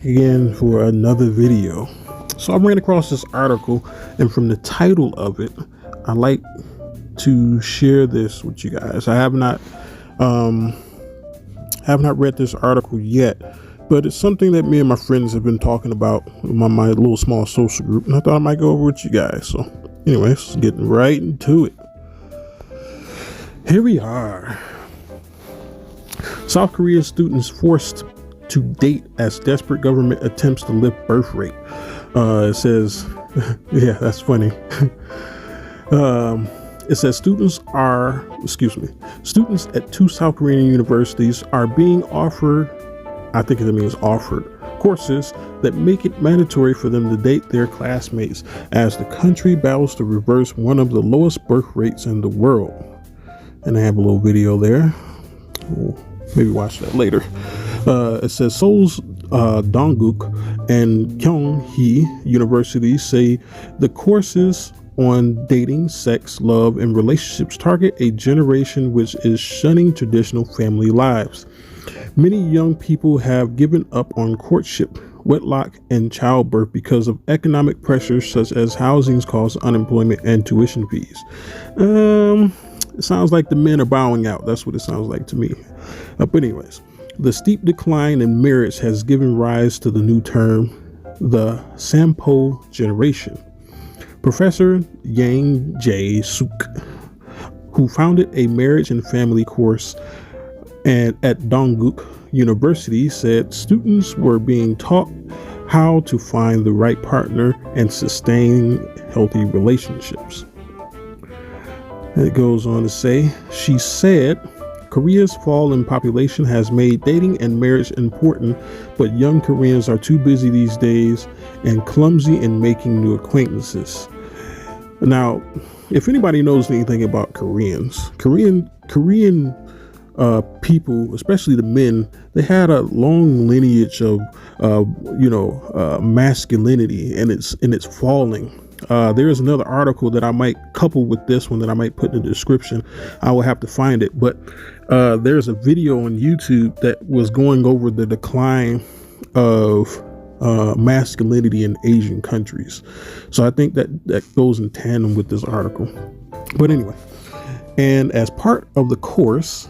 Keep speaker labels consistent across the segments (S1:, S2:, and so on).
S1: back again for another video. So I ran across this article, and from the title of it, I like to share this with you guys. I have not read this article yet, but it's something that me and my friends have been talking about in my little small social group, and I thought I might go over with you guys. So anyways, getting right into it. Here we are. South Korea students forced to date as desperate government attempts to lift birth rate. It says, yeah, that's funny. It says students at two South Korean universities are being offered, I think it means offered, courses that make it mandatory for them to date their classmates as the country battles to reverse one of the lowest birth rates in the world. And I have a little video there. We'll maybe watch that later. It says Seoul's Dongguk and Kyunghee universities say the courses on dating, sex, love, and relationships target a generation which is shunning traditional family lives. Many young people have given up on courtship, wedlock, and childbirth because of economic pressures such as housing costs, unemployment, and tuition fees. It sounds like the men are bowing out. That's what it sounds like to me. But anyways, the steep decline in marriage has given rise to the new term, the Sampo generation. Professor Yang Jae-suk, who founded a marriage and family course at Dongguk University, said students were being taught how to find the right partner and sustain healthy relationships. It goes on to say, she said, Korea's fall in population has made dating and marriage important, but young Koreans are too busy these days and clumsy in making new acquaintances. Now, if anybody knows anything about Korean people, especially the men, they had a long lineage of, masculinity, and it's falling. There's another article that I might couple with this one that I might put in the description. I will have to find it, but there's a video on YouTube that was going over the decline of masculinity in Asian countries. So I think that goes in tandem with this article. But anyway, and as part of the course,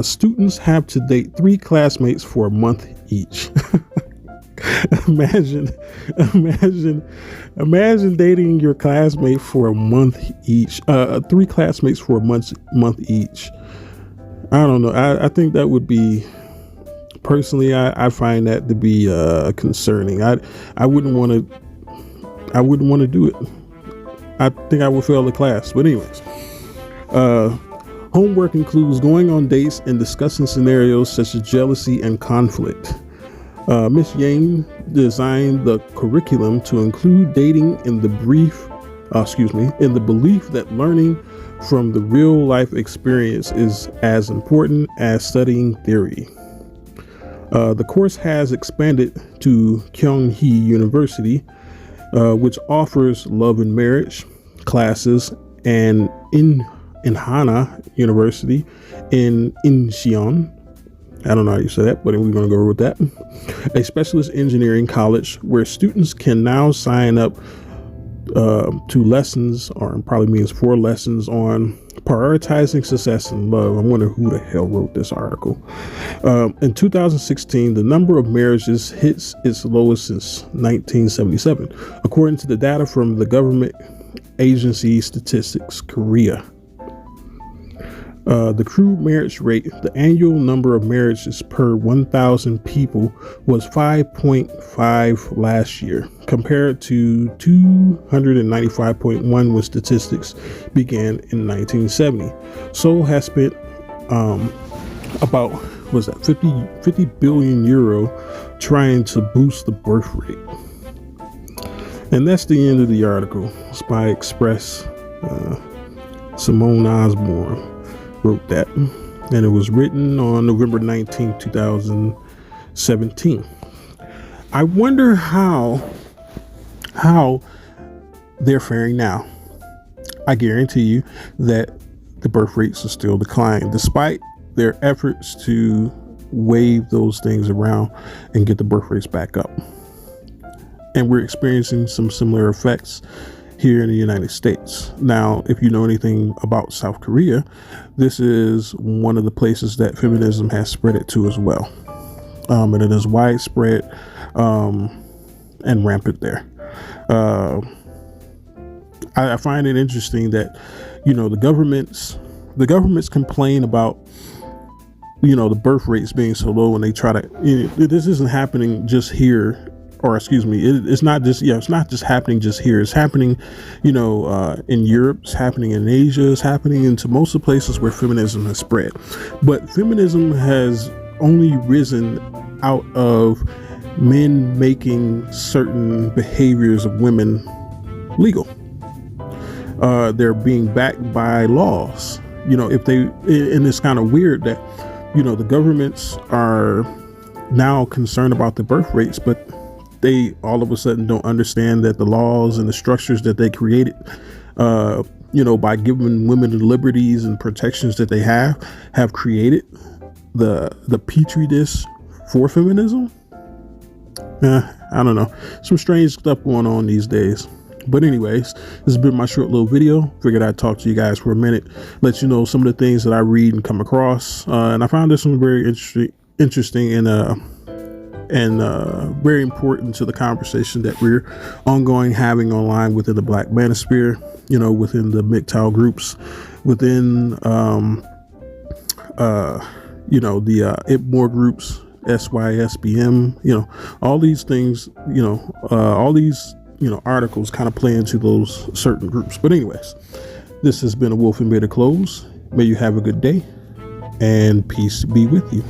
S1: students have to date 3 classmates for a month each. Imagine dating your classmate for a month each. 3 classmates for a month each. I don't know. I think that would be, personally, I find that to be concerning. I wouldn't want to do it. I think I would fail the class. But anyways, homework includes going on dates and discussing scenarios such as jealousy and conflict. Miss Yang designed the curriculum to include dating in the belief that learning from the real life experience is as important as studying theory. The course has expanded to Kyunghee University, which offers love and marriage classes, and in Hana University in Incheon. I don't know how you say that, but we're going to go with that. A specialist engineering college where students can now sign up to lessons, or probably means 4 lessons on prioritizing success and love. I wonder who the hell wrote this article. In 2016, the number of marriages hits its lowest since 1977, according to the data from the government agency Statistics Korea. The crude marriage rate, the annual number of marriages per 1,000 people, was 5.5 last year, compared to 295.1 when statistics began in 1970. Seoul has spent about 50 billion euro trying to boost the birth rate. And that's the end of the article. It's by Express. Simone Osborne wrote that, and it was written on November 19, 2017. I wonder how they're faring now. I guarantee you that the birth rates are still declining, despite their efforts to wave those things around and get the birth rates back up. And we're experiencing some similar effects here in the United States. Now, if you know anything about South Korea, this is one of the places that feminism has spread it to as well. And it is widespread and rampant there. I find it interesting that, the governments complain about, the birth rates being so low, and they try to, this isn't happening just here. Or excuse me, it's not just happening just here. It's happening, in Europe. It's happening in Asia. It's happening into most of the places where feminism has spread. But feminism has only risen out of men making certain behaviors of women legal. They're being backed by laws. If they, and it's kind of weird that, the governments are now concerned about the birth rates, but they all of a sudden don't understand that the laws and the structures that they created, by giving women the liberties and protections that they have created the petri dish for feminism. I don't know. Some strange stuff going on these days. But anyways, this has been my short little video. Figured I'd talk to you guys for a minute, let you know some of the things that I read and come across. And I found this one very interesting and very important to the conversation that we're having online within the Black Manosphere, within the MGTOW groups, within, the IPMOR groups, SYSBM, all these things, all these, articles kind of play into those certain groups. But anyways, this has been a Wolf and Beta Close. May you have a good day, and peace be with you.